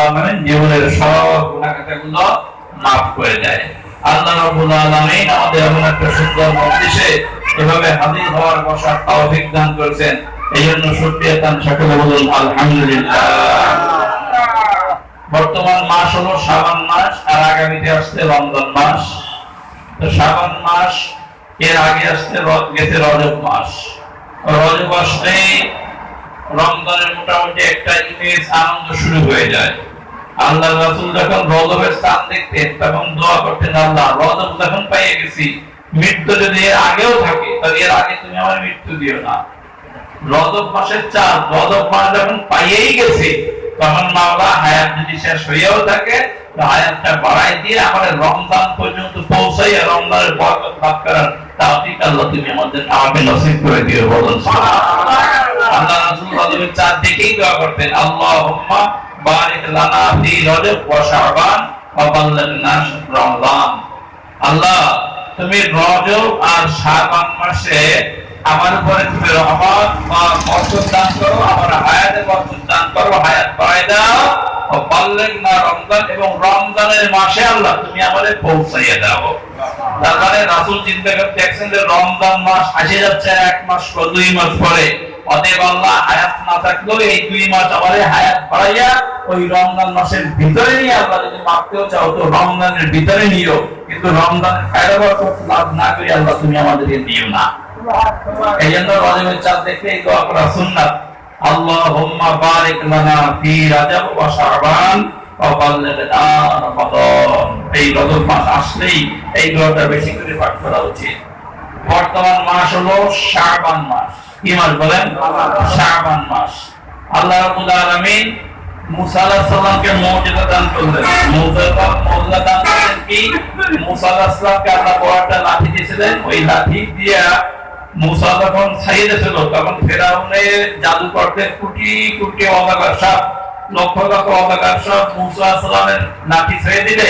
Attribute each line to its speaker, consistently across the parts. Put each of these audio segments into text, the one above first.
Speaker 1: আলামিন জীবনের সব গুনাহ খাতাগুলো মাফ করে দেয়। আল্লাহ রাব্বুল আলামিন আমাদের এমন একটা সুন্দর মজলিসে এভাবে হাজির হওয়ার বসার তৌফিক দান করেছেন, এই জন্য শুকরিয়া দান সকলে বলুন আলহামদুলিল্লাহ। বর্তমান মাস হলো শাবান মাস, আর আগামীতে আসছে রমজান মাস। তো শাবান মাস এর আগে আসছে গেছে রজব মাস। রজব আসলে রমজানের মোটামুটি একটা ইমেজ আনন্দ শুরু হয়ে যায়। আল্লাহ রাসূল যখন রজবের চাঁদ দেখতেন তখন দোয়া করতেন, আল্লাহ রজব যখন পাইয়ে গেছি, মৃত্যু যদি এর আগেও থাকে তাহলে এর আগে তুমি আমার মৃত্যু দিও না। রজব মাসের চাঁদ রজব মাস যখন পাইয়েই গেছে তখন মাওলা হায়াত যদি শেষ হইয়াও থাকে হায়াতটা বাড়াই দিয়ে আমাদের রমজান পর্যন্ত পৌঁছাইয়া রমজানের বরকত লাভ করার তৌফিক আল্লাহ তুমি আমাকে নসিব করে দিও, বলুন সুবহানাল্লাহ। আল্লাহ রাসূল রজবের চাঁদ দেখেই দোয়া করতেন, আল্লাহুম্মা বারিক লানা ফি রজব ওয়া শাবান ওয়া বাল্লিগনা রমজান। আল্লাহ তুমি রজব আর শাবান মাসে আমার উপরে তুমি রহমত বা বরকত দান করো, আমার হায়াতে বরকত দান করো, হায়াত বাড়ায় দাও। ও বাল্লিগনা রমজান, এবং রমজানের মাসে আল্লাহ তুমি আমাদের পৌঁছাইয়া দাও। তার মানে রাসূল চিন্তা করতে দেখছেন যে রমজান মাস আসে যাচ্ছে, এক মাস পর 2 মাস পরে, অতএব আল্লাহ হায়াত না থাকলেও এই 2 মাস আমাদের হায়াত বাড়াইয়া ওই রমজান মাসের ভিতরে নিয়ে আল্লাহ যদি মাপতেও চাও তো রমজানের ভিতরে নিও, কিন্তু রমজানের ফায়দা বরকত লাভ না করে আল্লাহ তুমি আমাদেরকে দিও না। এই জন্য রজবের চাঁদ দেখে এই দোয়া করা সুন্নাত, আল্লাহুম্মা বারিক লানা ফি রজব ওয়া শাবান ওয়া বাল্লিগনা রমাদান। এই রজব মাস আসলেই এই দোয়াটা বেশি করে পাঠ করা উচিত। বর্তমান মাস হলো শাবান মাস। কি মাস বলেন? শাবান মাস। আল্লাহ রাব্বুল আলামিন মুসা আলাইহিস সালামকে মুজিজা দান করলেন। মুজিজা দান করলেন কি? মুসা আলাইহিস সালামকে আল্লাহ বড় একটা লাঠি দিয়েছিলেন, ওই লাঠি দিয়া মুসা যখন ছাইয়েছিল তখন ফেরাউনের জাদুকরদের কোটি কোটি অজাগার সাপ, লক্ষ লক্ষ অজাগার সাপ মুসা আলাইহিস সালামের লাঠি ছেড়ে দিলে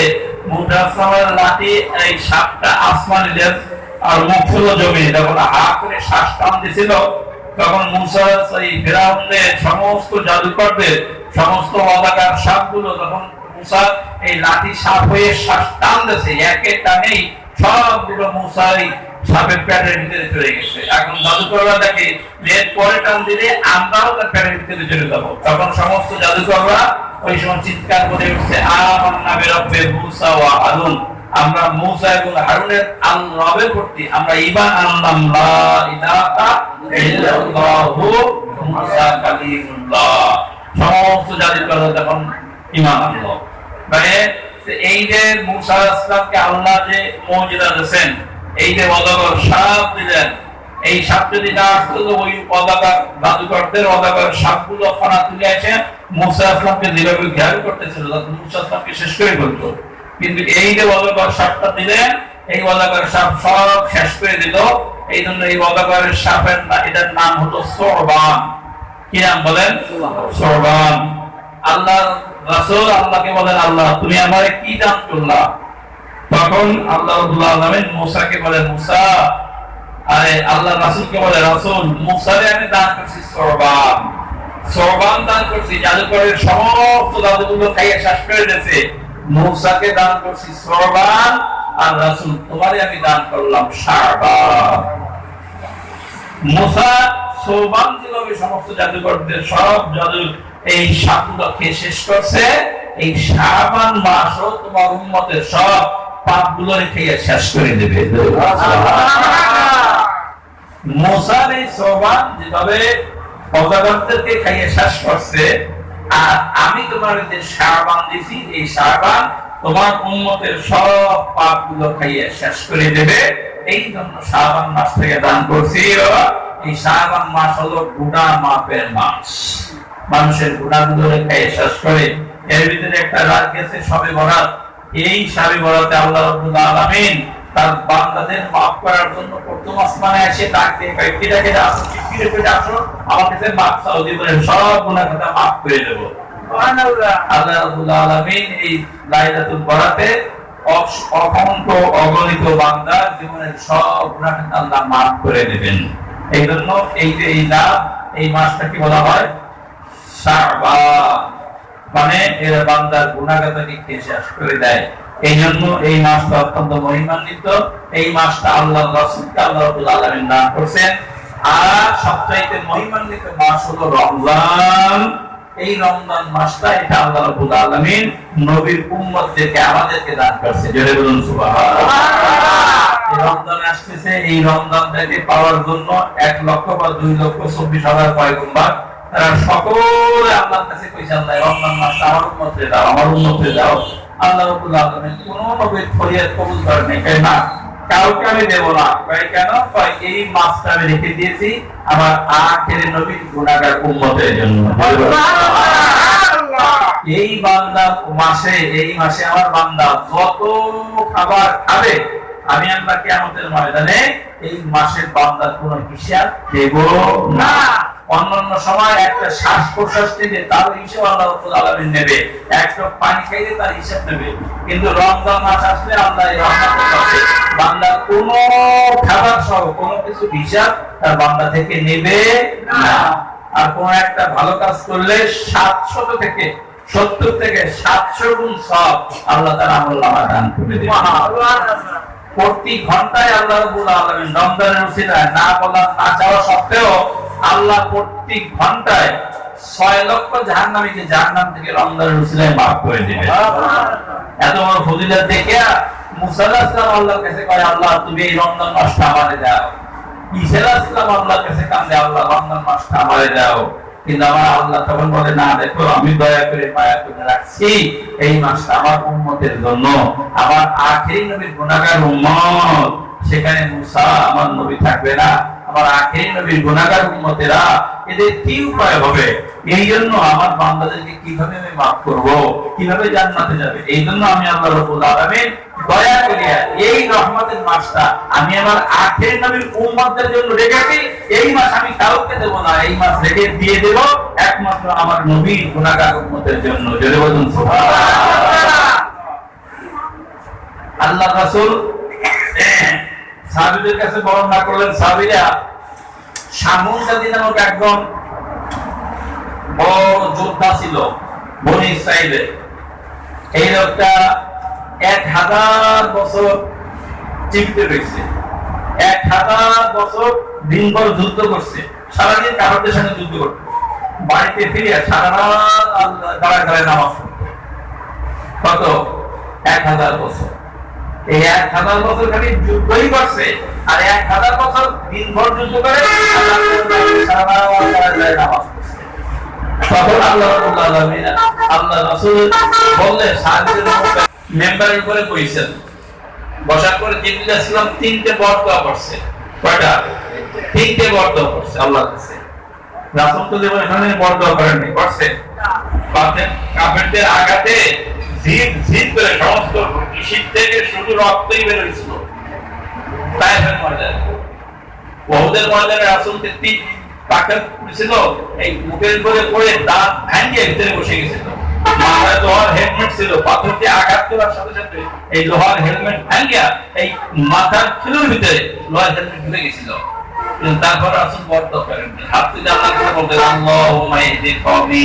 Speaker 1: মুসা আলাইহিস সালামের লাঠি এই সাপটা আসমানে যায় আর মুখ ছিল জমি। যখন হা করে শ্বাস টান দিছিল তখন মুসা সেই ফেরাউনের সমস্ত জাদুকরদের সমস্ত অজাগার সাপগুলো যখন মুসা এই লাঠি সাপ হয়ে শ্বাস টান দিয়েছে, একে টানেই সবগুলো মুসাই সাপের পেটের ভিতরে চলে গেছে। এখন জাদুকররা দেখে যে পরে টান দিলে আমরাও তার পেটের ভিতরে চলে যাবো। তখন সমস্ত জাদুকররা ওই সময় চিৎকার করে উঠছে, আমান্না বিরাব্বি মুসা ওয়া হারুন, আমরা মুসা এবং হারুনের রবের প্রতি আমরা ঈমান আনলাম, লা ইলাহা ইল্লাল্লাহু মুসা কালিমুল্লাহ। সমস্ত জাদুকররা তখন ঈমান আনলো। মানে এই যে মুসা আলাইহিস সালামকে আল্লাহ যে মুজিজা দিয়েছেন, এই যে অজাগর সাপ দিলেন, এই সাপ যদি না আসতো ওই অজাগর জাদুকরদের অজাগর সাপগুলো ফানা তুলে এসে মুসা আলাইহিস সালামকে যেভাবে ঘেরাও করতেছিল মুসা আলাইহিস সালামকে শেষ করে ফেলতো। কিন্তু এই যে অজাগর সাপটা দিলেন, এই অজাগর সাপ সব শেষ করে দিল। এই জন্য এই অজাগরের সাপের এটার নাম হলো সোরবান। কি নাম বলেন? সোরবান। আল্লাহ রাসূল আল্লাহকে বলেন, আল্লাহ তুমি আমারে কি দান করলা? তখন আল্লাহ রাব্বুল আলামিন মুসাকে বলেন, মুসা, আরে আল্লাহ রাসূলকে বলে, রাসূল মুসারে আমি দান করছি সোরবান। সোরবান দান করছি, জাদুকরের সমস্ত জাদুগুলো খাইয়ে শেষ করে দিয়েছে। মুসাকে দান করছি সোরবান, আর রাসূল তোমারে আমি দান করলাম শাবান। মুসা সোরবান যেভাবে সমস্ত জাদুকরদের সব জাদু এই সাপগুলো খেয়ে শেষ করছে, এই শাবান মাসও তোমার উম্মতের সব পাপগুলো খেয়ে শেষ করে দেবে। মুসার এই সোরবান যেভাবে অজাগরদেরকে খাইয়ে শেষ করছে, আর আমি তোমার যে শাবান দিছি, এই শাবান তোমার উম্মতের সব পাপগুলো খাইয়ে শেষ করে দেবে। এই জন্য শাবান মাস থেকে দান করছি। এই শাবান মাস হলো গুনাহ মাফের মাস, মানুষের গুনাহগুলো খাইয়ে শেষ করে। এর ভিতরে একটা রাত গেছে শবে বরাত। এই শবে বরাতে আল্লাহ রাব্বুল আলামিন তার বান্দাদের maaf করার জন্য প্রথম আসমানে এসে ডাকে, ব্যক্তিটাকে ফিরে ফিরে আসো, আমার কাছে maaf চাও, জীবনের সব গুনাহ খাতা maaf করে দেব। সুবহানাল্লাহ। আল্লাহ রাব্বুল আলামিন এই লাইলাতুল বরাতে অসংখ্য অগণিত বান্দার জীবনের সব গুনাহ খাতা আল্লাহ maaf করে দেবেন। এই জন্য এই যে এই মাসটাকে বলা হয় শাবান। মানে এরা বান্দার গুনাহগারকে শেষ করে দেয়। এই জন্য এই মাসটা অত্যন্ত মহিমান্বিত। এই মাসটা আল্লাহর রাসূলকে আল্লাহ রাব্বুল আলামিন দান করেছেন। আর সবচাইতে মহিমান্বিত মাস হলো রমজান। এই রমজান মাসটা এটা আল্লাহ রাব্বুল আলামিন নবীর উম্মতদেরকে আমাদেরকে দান করেছে। জোরে বলুন সুবহানাল্লাহ। এই রমজান আসছে, এই রমজানটাকে পাওয়ার জন্য 1 লক্ষ বা 2 লক্ষ 24,000 পয়গম্বর তারা সকলে আল্লাহর কাছে কইছে, আল্লাহ রমজান মাসটা আমার উম্মতকে দাও, আমার উম্মতকে দাও। আল্লাহ রাব্বুল আলামিন কোন নবীর ফরিয়াদ কবুল করেন নাই, কেন না কাউকে আমি দেব না। কেন? এই মাসটা আমি রেখে দিয়েছি আমার আখেরের নবীর গুনাহগার উম্মতের জন্য। এই বান্দা মাসে, এই মাসে আমার বান্দা যত খাবার খাবে আমি আল্লাহ কিয়ামতের ময়দানে এই মাসের বান্দার কোনো হিসাব দেব না। অন্যান্য সময় একটা শ্বাস প্রশ্বাস নেবে তার হিসাব আল্লাহ রাব্বুল আলামিন নেবে, একটা পানি খাইলে তার হিসাব নেবে। কিন্তু রমজান মাস আসলে আল্লাহ এই রহমতের কাছে বান্দার কোনো খাবার সহ কোনো কিছু হিসাব তার বান্দা থেকে নেবে না। আর কোন একটা ভালো কাজ করলে 700 থেকে 70 থেকে 700 গুণ সওয়াব আল্লাহ তাআলা আমলনামায় দান করে দেবে। প্রতি ঘন্টায় আল্লাহ রাব্বুল আলামিন রমজানের উসিলায় না বলা না চাওয়া সত্ত্বেও আল্লাহ প্রতি ঘন্টায় 6 লক্ষ জাহান্নামীকে জাহান্নাম থেকে রমজানের উসিলায় মাফ করে দিবেন। এত বড় ফজিলত দেখে মুসা আলাইহিস সালাম আল্লাহর কাছে কয়, আল্লাহ তুমি এই রমজান মাসটা আমারে দাও। ঈসা আলাইহিস সালাম আল্লাহর কাছে কাঁদে, আল্লাহ রমজান মাসটা আমারে দাও। কিন্তু আমার আল্লাহ তখন বলে, না দেখো আমি দয়া করে মায়া করে রাখছি এই মাসটা আমার উম্মতের জন্য, আমার আখেরি নবীর গুনাহগার উম্মত। সেখানে মুসা আমার নবী থাকবে না, আমার আখেরি নবীর গুনাহগার উম্মতেরা এদের কি উপায় হবে? এই জন্য আমার বান্দাদেরকে কিভাবে আমি মাফ করব, কিভাবে জান্নাতে যাবে? এই জন্য আমি আল্লাহ রাব্বুল আলামিন দয়া করিয়া এই রহমতের মাসটা আমি আমার আখেরি নবীর উম্মতদের জন্য রেখেছি। এই মাস আমি কাউকে দেব না, এই মাস রেখে দিয়ে দেব একমাত্র আমার নবীর গুনাহগার উম্মতের জন্য। জোরে বলুন সুবহানাল্লাহ। আল্লাহ রাসূল সাহাবীদের কাছে বর্ণনা করলেন, সাহাবীরা শামুন জাতি নামক একজন বড় যোদ্ধা ছিল বনী ইসরাইলের। এই লোকটা 1000 বছর জীবিত রয়েছে, 1000 বছর দিনভর যুদ্ধ করছে, সারাদিন কাফেরদের সঙ্গে যুদ্ধ করত, বাড়িতে ফিরে সারা রাত দাঁড়ায় দাঁড়ায় নামাজ পড়ত। কত? 1000 বছর। এই 1000 বছর খালি যুদ্ধই করছে, আর 1000 বছর দিনভর যুদ্ধ করে সারা রাত দাঁড়ায় দাঁড়ায় নামাজ পড়ছে। তখন আল্লাহ রাব্বুল আলামিন আল্লাহ রাসূল বললেন, সাহাবীদের মেম্বারের উপরে বসেছেন, বসার পরে জিবরিল আলাইহিস সালাম 3টে বরদোয়া করছে। কয়টা? 3টে বরদোয়া করছে আল্লাহর কাছে। রাসূল তো যেমন এখানে বরদোয়া করেননি, করছে কাফেরদের আঘাতে জিদ জিদ করে সমস্ত শীত থেকে শুধু রক্তই বের হয়েছিল। তায়েফের ময়দানে, ওহুদের ময়দানে রাসূলকে 3 পাথর ছিল, এই মুখের উপরে পড়ে দাঁত ভেঙে ভিতরে বসে গেছিল। মাথায় লোহার হেলমেট ছিল, পাথর দিয়ে আঘাত করার সাথে সাথে এই লোহার হেলমেট ভেঙে এই মাথার খিলুর ভিতরে লোহার হেলমেট ঢুকে গেছিল। কিন্তু তারপর রাসূল বরদোয়া করেননি, হাত তুলে আল্লাহর কাছে বলতেন, আল্লাহুম্মা ইহদি কওমি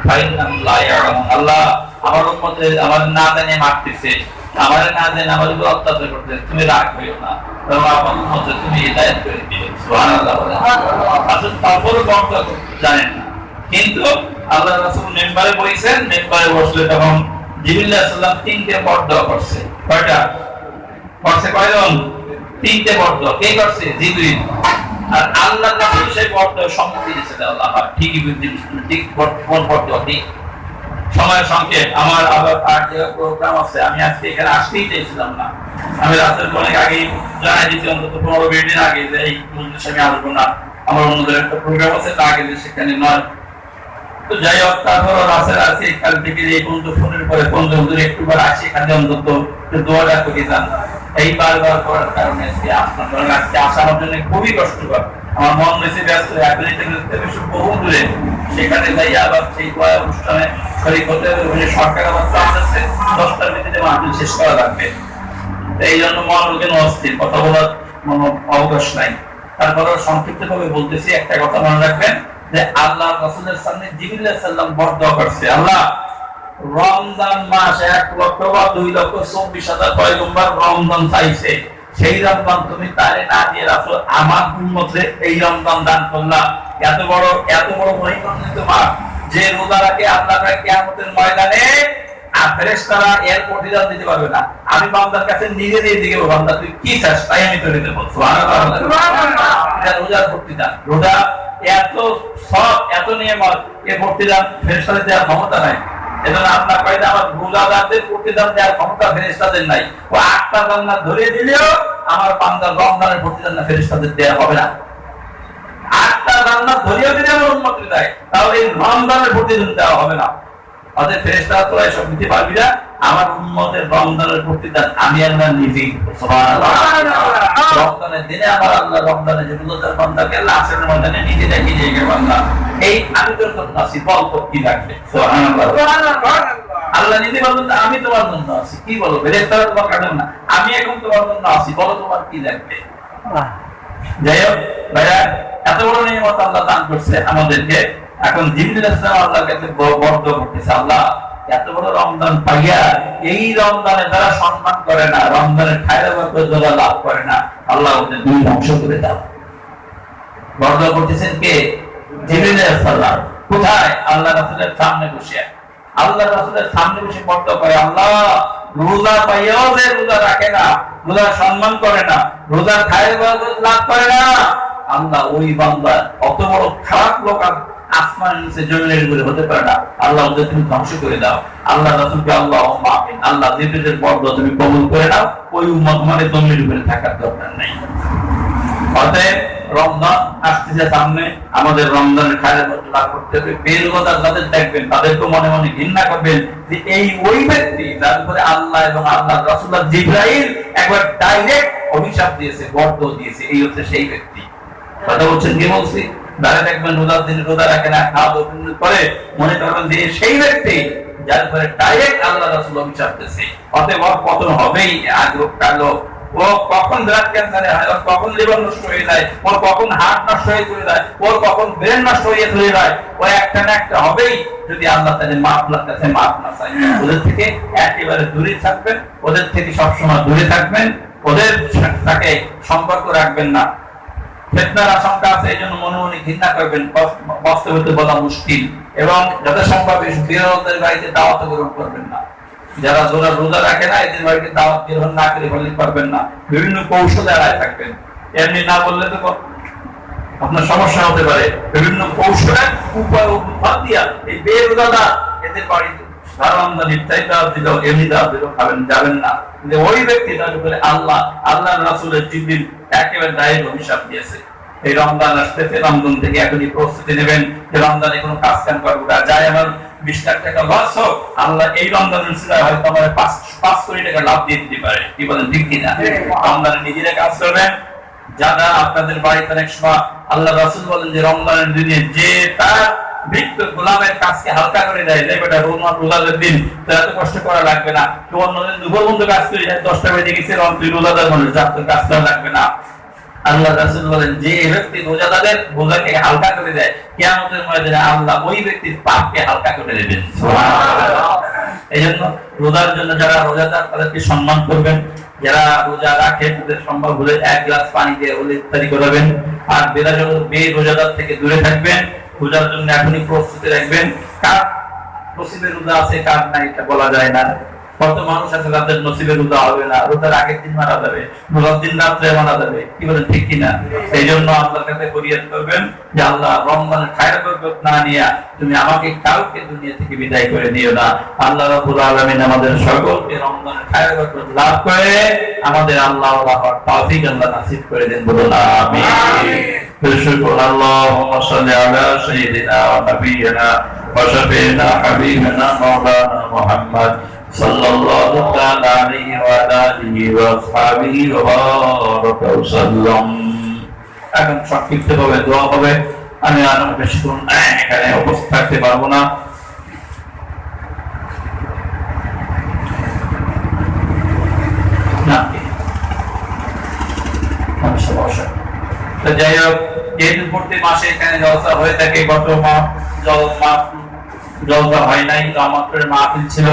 Speaker 1: ফাইন্নাহুম লা ইয়ালামুন। আল্লাহ আমার উম্মতদের আমার না জানে মারতেছে, আমার না জানে আমার উপর অত্যাচার করতেছে, তুমি রাগ হইও না, আমার উম্মতদের তুমি হিদায়াত করে দিও। সুবহানাল্লাহ। রাসূল তারপরও বরদোয়া জানেন না, কিন্তু আল্লাহ রাসূল মেম্বারে বসেছেন, মেম্বারে বসলে তখন জিবরিল আলাইহিস সালাম 3টে বরদোয়া করছে। কয়টা করছে? কয়জন? 3টে বরদোয়া। কে করছে? জিবরিল। আর আল্লাহ রাসূল সেই বরদোয়া সম্মতি দিয়েছেন। আল্লাহ ঠিকই বুঝছেন, ঠিক বরদোয়া ঠিক। সময় সংক্ষেপ, আমার আবার 8 জায়গা প্রোগ্রাম আছে, আমি আজকে এখানে আসতেই চাইছিলাম না। আমি রাতের অনেক আগে জানাই দিচ্ছি, অন্তত 15-20 দিন আগে, যে এই মজলিসে আমি আসবো না, আমার অন্যদের একটা প্রোগ্রাম আছে, তা আগে সেখানে নয়। তো যাই হোক, তারপর রাসেল আছে কাল থেকে এই পর্যন্ত ফোনের পরে হুজুর একটুবার আসি, এখানে অন্তত দোয়াটা করে যান। এই বারবার করার কারণে আজকে আসলাম, কারণ আজকে আসা আমার জন্য খুবই কষ্টকর। আমার মন বেশি ব্যস্ত, বহু দূরে, সেখানে যাই আবার সেই অনুষ্ঠানে শরীর হতে সরকার আবার চাপ আছে 10টার ভিতরে মাহফিল শেষ করা লাগবে। এই জন্য মন ওখানে অস্থির, কথা বলার কোনো অবকাশ নাই। তারপরে সংক্ষিপ্ত ভাবে বলতেছি, একটা কথা মনে রাখবেন যে আল্লাহ রাসূলের সামনে জিবরিল আলাইহিস সালাম বরদোয়া করছে, আল্লাহ রমজান মাস 1,02,24,000 পয়গম্বর রমজান চাইছে, সেই রমজান তুমি তারে না দিয়ে রাখো আমার উম্মতে এই রমজান দান করলা। এত বড় মহিমান্বিত মাস, যে রোজা রাখে আল্লাহ কিয়ামতের ময়দানে আর ফেরেশতারা এর প্রতিদান দিতে পারবে না। আমি বান্দার কাছে নিজে দিয়ে দিকে বান্দা তুই কি চাস তাই আমি তোকে দেব। সুবহানাল্লাহ, সুবহানাল্লাহ। এটা রোজার প্রতিদান। রোজা এত সব এত নিয়ামত, এর প্রতিদান ফেরেশতাদের দেওয়ার ক্ষমতা নাই। এজন্য আল্লাহ কয় আমার রোজাদারদের প্রতিদান দেওয়ার ক্ষমতা ফেরেশতাদের নাই। ও 8টা জান্নাত ধরে দিলেও আমার বান্দার রমজানের প্রতিদান না ফেরেশতাদের দেওয়া হবে না। 8টা জান্নাত ধরিয়ে দিলে আমার উম্মতকে দেয়, তাহলে এই রমজানের প্রতিদান দেওয়া হবে না। অতএব ফেরেশতারা তো এসব দিতে পারবি না, আমার উম্মতের রমজানের প্রতিদান আমি আল্লাহ নিজেই। সুবহানাল্লাহ। রমজানের দিনে আমার আল্লাহ রমজানের যে রোজাদার বান্দাকে লাশের ময়দানে নিজে দেখি যে বান্দা এই আমি তোর জন্য আছি, বল তো কি লাগবে। সুবহানাল্লাহ, সুবহানাল্লাহ। আল্লাহ নিজে বলেন আমি তোমার জন্য আছি, কি বলো ফেরেশতারা তোমার কাছে না, আমি এখন তোমার জন্য আছি, বলো তোমার কি লাগবে। যাই হোক ভাইয়া, এত বড় নিয়ামত আল্লাহ দান করছে আমাদেরকে। এখন জিবরিল আলাইহিস সালাম আল্লাহর কাছে বর্ণনা করতেছে, আল্লাহ এত বড় রমজান পাইয়া এই রমজানে যারা সম্মান করে না, রমজানের খায়রা বরকত যারা লাভ করে না, আল্লাহ ওদের দুই ধ্বংস করে দাও। বর্ণনা করতেছেন কে? জিবরিল আলাইহিস সালাম। কোথায়? আল্লাহ রাসূলের সামনে বসে। আল্লাহ রাসূলের সামনে বসে বর্ণনা করে, আল্লাহ রোজা পাইয়াও যে রোজা রাখে না, রোজা সম্মান করে না, রোজার খায়রা বরকত লাভ করে না, আল্লাহ ওই বান্দা অত বড় খারাপ লোক আসমানের নিচে জমিনের উপরে হতে পারে না, আল্লাহ ওদের তুমি ধ্বংস করে দাও। আল্লাহ রাসূলকে আল্লাহুম্মা আমিন, আল্লাহ জিবরিলের বর্ণনা তুমি কবুল করে নাও, ওই উম্মত মানে জমিনের উপরে থাকার দরকার নাই। অতএব রমজান আসতেছে সামনে, আমাদের রমজানের খায়রা বরকত লাভ করতে হবে। বেরোজাদার যাদের দেখবেন তাদেরকে মনে মনে ঘৃণা করবেন যে এই ওই ব্যক্তি যার উপরে আল্লাহ এবং আল্লাহর রাসূল জিবরাইল একবার ডাইরেক্ট অভিশাপ দিয়েছে, বর্ণনা দিয়েছে, এই হচ্ছে সেই ব্যক্তি। কথা বলছেন কি বলছি? যারা দেখবেন রোজার দিনে রোজা রাখে না, খাওয়া দাওয়া করে, মনে করবেন যে সেই ব্যক্তি যার উপরে ডাইরেক্ট আল্লাহ রাসূল অভিশাপ দিয়েছে। অতএব ওর পতন হবেই, আজ হোক কাল হোক। ও কখন ব্লাড ক্যান্সারে হয়, ওর কখন লিভার নষ্ট হয়ে যায়, ওর কখন হার্ট নষ্ট হয়ে চলে যায়, ওর কখন ব্রেন নষ্ট হয়ে চলে যায়, ও একটা না একটা হবেই যদি আল্লাহ তাদের মাফ কাছে মাফ না চায়। ওদের থেকে একেবারে দূরে থাকবেন, ওদের থেকে সবসময় দূরে থাকবেন, ওদের সাথে সম্পর্ক রাখবেন না। ফিতনার আশঙ্কা আছে, এই জন্য মনে মনে ঘৃণা করবেন, বাস্তবতা বলা মুশকিল। এবং যথাসম্ভব বিরোধীদের বাড়িতে দাওয়াত গ্রহণ করবেন না। যারা রোজা রাখে না এদের বাড়িতে দাওয়াত গ্রহণ না করে বললে পারবেন না, বিভিন্ন কৌশলে এড়ায় থাকবেন। এমনি না বললে তো আপনার সমস্যা হতে পারে। বিভিন্ন কৌশলের উপায় দিয়া এই বেরোজাদার এদের বাড়িতে রমজান ইফতারি দাওয়াত দিল, এমনি দাওয়াত দিল, খাবেন যাবেন না। ওই ব্যক্তি তার উপরে আল্লাহর রাসূলের জিবরিল একেবারে ডাইরেক্ট অভিশাপ দিয়েছে। এই রমজান আসতেছে, রমজান থেকে এখনই প্রস্তুতি নেবেন যে রমজানে কোনো কাজ কাম করবো না। যাই আমার 20 লাখ টাকা লস হোক, আল্লাহ এই রমজানের সিলায় হয়তো আমার 5 কোটি টাকা লাভ দিয়ে দিতে পারে। কি বলেন, ঠিক কিনা? রমজানে নিজেরা কাজ করবেন। যারা আপনাদের বাড়িতে অনেক সময় আল্লাহ রাসূল বলেন যে রমজানের দিনে যে তার মৃত্যু গোলামের কাজকে হালকা করে দেয়, যে বেটা রোজাদের দিন তো এত কষ্ট করা লাগবে না, তো অন্যদিন দুপুর বন্ধু কাজ করি 10টা বেজে গেছে, তুই রোজাদার মানুষ, যার তোর কাজ করা লাগবে না। আল্লাহ রাসূল বলেন যে ব্যক্তি রোজাদারের বোঝাকে হালকা করে দেয়, কিয়ামতের ময়দানে আল্লাহ ওই ব্যক্তির পাপকে হালকা করে দেবেন। সুবহানাল্লাহ। এইজন্য রোজার জন্য যারা রোজাদার তাদেরকে সম্মান করবেন, যারা রোজা রাখে তাদের সম্ভব হলে 1 গ্লাস পানি দিয়ে ওদের ইফতারি করাবেন। আর বেরোজাদার থেকে দূরে থাকবেন। রোজার জন্য এখনই প্রস্তুতি রাখবেন। কার নসিবে রোজা আছে কার নাই এটা বলা যায় না। কত মানুষ আছে যাদের নসিবে রোজা হবে না, রোজার আগের দিন মারা যাবে, রোজার দিন রাত্রে মারা যাবে। কি বলেন, ঠিক কিনা? সেই জন্য আল্লাহর কাছে ফরিয়াদ করবেন যে আল্লাহ রমজানের খায়রা বরকত না নিয়া তুমি আমাকে কালকে দুনিয়া থেকে বিদায় করে দিও না। আল্লাহ রাব্বুল আলামিন আমাদের সকলকে রমজানের খায়রা বরকত লাভ করে আমাদের আল্লাহ হওয়ার তৌফিক আল্লাহ নসিব করে দেন। বলুন আমিন। আল্লাহুম্মা সাল্লি আলা সাইয়্যিদিনা ওয়া নাবিয়িনা ওয়া শাফিঈনা হাবিবিনা মাওলানা মুহাম্মদ সাল্লাল্লাহু তাআলা আলাইহি ওয়া আলিহি ওয়া আসহাবিহি ওয়া বারাকা ওয়া সাল্লাম। এখন সংক্ষিপ্তভাবে দোয়া হবে। আমি আর বেশিক্ষণ এখানে উপস্থিত থাকতে পারবো না। যাই হোক, যেহেতু প্রতি মাসে এখানে জলসা হয়ে থাকে, গত মাস জলসা হয় নাই, রহমতের মাহফিল ছিল,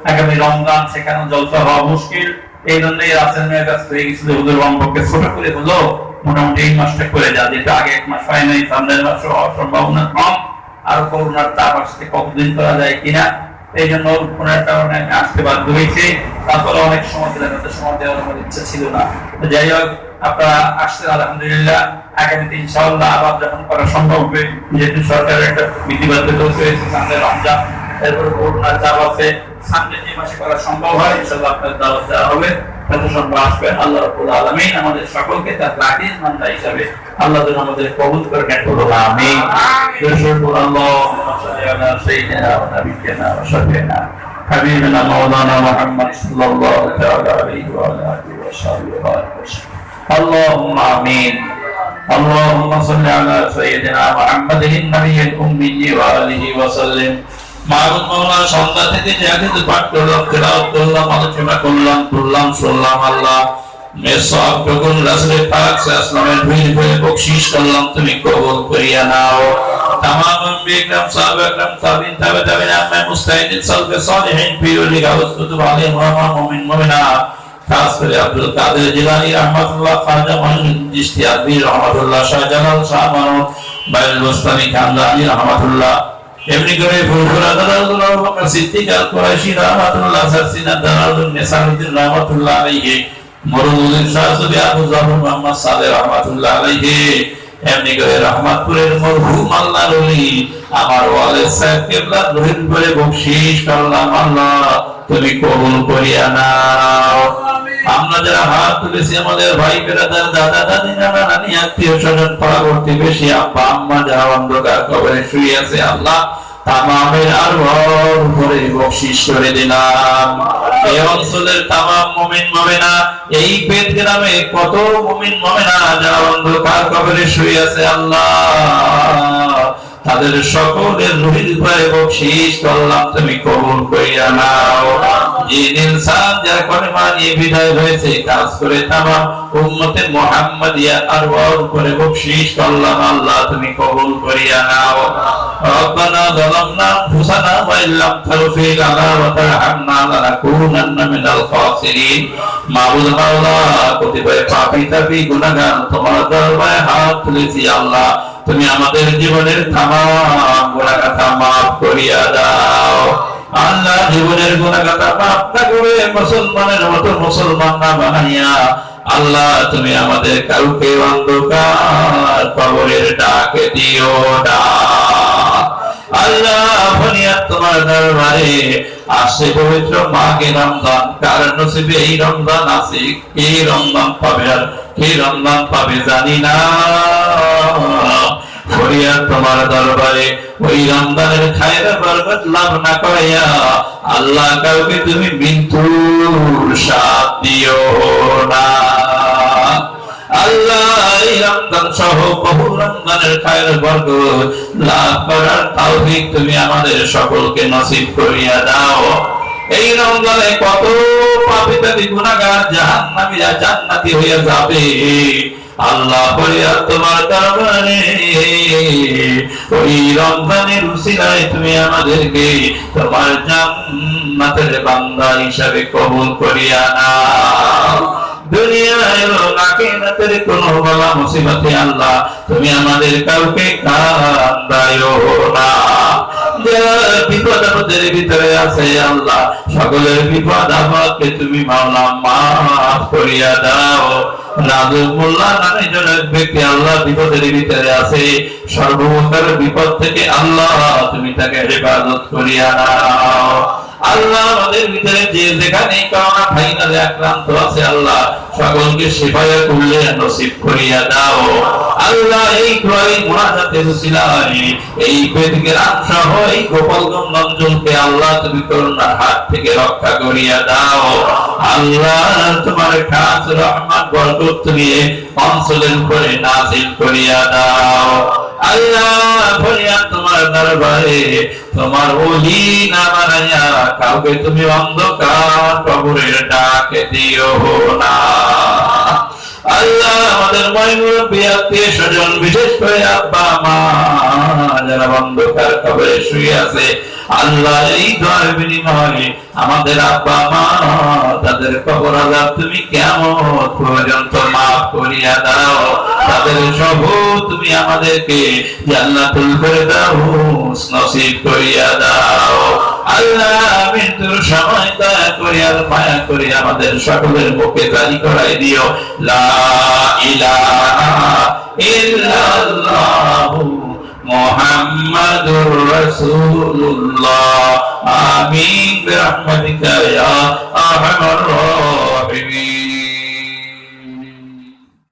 Speaker 1: আগামী রমজান সেখানে জলসা হওয়া মুশকিল। এই জন্যই রাসেল মিয়ার কাছ থেকে গেছিল, হুজুর রমজানকে ছোট করে হলো মোটামুটি এই মাসটা করে যা, যেটা আগে এক মাস হয় নাই, সামনের মাস হওয়ার সম্ভাবনা কম। আর করোনার চাপ আসতে কতদিন করা যায় কিনা, এই জন্য ওনার কারণে আমি আসতে বাধ্য হয়েছি। তারপরে অনেক সময় দিলেন, সময় দেওয়ার আমার ইচ্ছা ছিল না। যাই হোক, আপনারা আসছেন আলহামদুলিল্লাহ। আগামীতে ইনশাআল্লাহ আবার যখন করা সম্ভব হবে, যেহেতু সরকারের একটা বিধিবদ্ধতা হয়েছে, সামনে রমজান, এরপরে করোনার চাপ আছে, সামনে যে মাসে করা সম্ভব হয় ইনশাআল্লাহ আপনাদের দাওয়াত দেওয়া হবে, যত সম্ভব আসবেন। আল্লাহ রাব্বুল আলামিন আমাদের সকলকে তার রাকিব বান্দা হিসাবে আল্লাহ যেন আমাদের কবুল করে নেন, বলুন আমিন। আল্লাহুম্মা সাল্লি আলা সাইয়্যিদিনা ওয়া নাবিয়্যিনা ওয়া শাফিঈনা হাবিবিনা মাওলানা মুহাম্মদ সাল্লাল্লাহু তাআলা আলাইহি ওয়া আলা আলিহি ওয়া সাহবিহি ওয়া সাল্লাম। اللهم آمين. اللهم صل على سيدنا محمد النبي الأمي وآله وسلم. মাহবুব মাওলানা সন্ধ্যা থেকে যে হাদিস পাঠ করলাম, তেলাওয়াত করলাম, আলোচনা করলাম, পড়লাম, শুনলাম, আল্লাহ মেসব যখন রাসূলের পাক সাল্লাল্লাহু আলাইহি ওয়াসাল্লামের বকশিশ করলাম, তুমি কবুল করিয়া নাও। तमाम अंबिया साहब अकरम ताबिन ताबे ताबिन आम्मा मुस्ताहिदिन सल्फ सालिहीन पीरुल गावस कुतुब आलिम व मोमिन मोमिना, खास করে আব্দুল কাদের জিলানী রহমাতুল্লাহ, খাজা মঈনুদ্দিন চিশতি আদবি রহমাতুল্লাহ, শাহজালাল শাহ মানব বাইল বস্তানি খানদানি রহমাতুল্লাহ, এমনি করে ফুরফুরা দালালুল বকর সিদ্দিক আল কুরাইশি রহমাতুল্লাহ, সারসিনা দালালুন নিসারুদ্দিন রহমাতুল্লাহ আলাইহি, মরুমুদ্দিন শাহ সুবি আবু জাফর মুহাম্মদ সাদেক রহমাতুল্লাহ আলাইহি, এমনি করে রহমাতপুরের মরহুম আল্লাহর ওলি আমার ওয়ালিদ সাহেব কিবলা রহিম করে বকশিশ করলাম, আল্লাহ তুমি কবুল করিয়া নাও। আমরা যারা হাত তুলেছি আমাদের ভাই বেরাদার, দাদা দাদি, নানা নানি, আত্মীয় স্বজন, পরবর্তী বেশি আব্বা আম্মা যারা অন্ধকার কবরে শুয়ে আছে, আল্লাহ তামামের আর ভর করে বকশিশ করে দিলাম। এই অঞ্চলের তামাম মুমিন মুমিনা, এই বেদ গ্রামে কত মুমিন মুমিনা যারা অন্ধকার কবরে শুয়ে আছে, আল্লাহ তাদের সকলের রুহির উপরে বকশিশ করলাম, তুমি কবুল করিয়া নাও। জিন ইনসান যারা কলেমা নিয়ে বিদায় হয়েছে, কাজ করে তামাম উম্মতে মুহাম্মাদিয়া আরওয়ার উপরে বকশিশ করলাম, আল্লাহ তুমি কবুল করিয়া নাও। রব্বানা যালামনা আনফুসানা ওয়া ইল্লাম তাগফির লানা ওয়া তারহামনা লানাকুনান্না মিনাল খাসিরিন। মাবুদ মাওলা, কতিপয় পাপী তাপী গুনাহগার তোমার দরবারে হাত তুলেছি, আল্লাহ তুমি আমাদের জীবনের তামাম গুনাহগাতা মাফ করিয়া দাও। আল্লাহ জীবনের গুনাহগাতা মাফ না করে মুসলমানের মতো মুসলমান না বানাইয়া, আল্লাহ তুমি আমাদের কাউকে অন্ধকার কবরের ডাকে দিও না। আল্লাহ ফরিয়াদ তোমার দরবারে আসে পবিত্র মাঘে রমজান, কার নসিবে এই রমজান আছে, কে রমজান পাবে আর কে রমজান পাবে জানি না। ফরিয়াদ তোমার দরবারে ওই রমজানের খায়রা বরকত লাভ না করাইয়া, আল্লাহ কাউকে তুমি মৃত্যুর সাথ দিও না। আল্লাহ এই রমজান সহ বহু রমজানের খায়রা বরকত লাভ করার তৌফিক তুমি আমাদের সকলকে নসিব করিয়া দাও। এই রমজানে কত পাপী তাপী গুনাহগার জাহান্নামীরা জান্নাতি হয়ে যাবে, আল্লাহ ফরিয়াদ তোমার দরবারে ওই রমজানের উসিলায় তুমি আমাদেরকে তোমার জান্নাতের বান্দা হিসাবে কবুল করিয়া নাও। দুনিয়ায় আখিরাতের কোনো বালা মুসিবতে আল্লাহ তুমি আমাদের কাউকে কান্দায়ো না। যারা বিপদ আপদের ভিতরে আছে, আল্লাহ সকলের বিপদ আপদকে তুমি মাওলা মাফ করিয়া দাও। রাজুল মোল্লা নামে জন ব্যক্তি আল্লাহ বিপদের ভিতরে আছে, সর্বপ্রকার বিপদ থেকে আল্লাহ তুমি তাকে হেফাজত করিয়া নাও। আল্লাহ আমাদের ভিতরে যে যেখানে করোনা ভাইরাসে আক্রান্ত আছে, আল্লাহ সকলকে শিফায়ে কুল্লি নসিব করিয়া দাও। আল্লাহ এই মুনাজাতের উসিলায় এই বেদগ্রাম সহ এই গোপালগঞ্জ অঞ্চলকে আল্লাহ তুমি করোনার হাত থেকে রক্ষা করিয়া দাও। আল্লাহ তোমার খাস রহমত বরকত তুমি অঞ্চলের উপরে নাযিল করিয়া দাও। আল্লাহ ফরিয়াদ তোমার দরবারে তোমার ওলি না বানাইয়া কাউকে তুমি অন্ধকার কবরের ডাকে দিও না। আল্লাহ আমাদের মুরব্বি আত্মীয় স্বজন বিশেষ করে আব্বা মা যারা অন্ধকার কবরে শুয়ে আছে আল্লাহ এই দোয়ার বিনিময়ে আমাদের আব্বা মা তাদের কবর আযাব তুমি কিয়ামত পর্যন্ত মাফ করিয়া দাও, তাদের সব তুমি আমাদেরকে জান্নাতুল ফেরদাউস নসিব করিয়া দাও। আল্লাহ মৃত্যুর সময় দয়া করে আর মায়া করে আমাদের সকলের মুখে জারি করাই দিও লা ইলাহা ইল্লাল্লাহু মুহাম্মাদুর রাসূলুল্লাহ। আমিন বিরহমাতিকা ইয়া আরহামার রাহিমিন।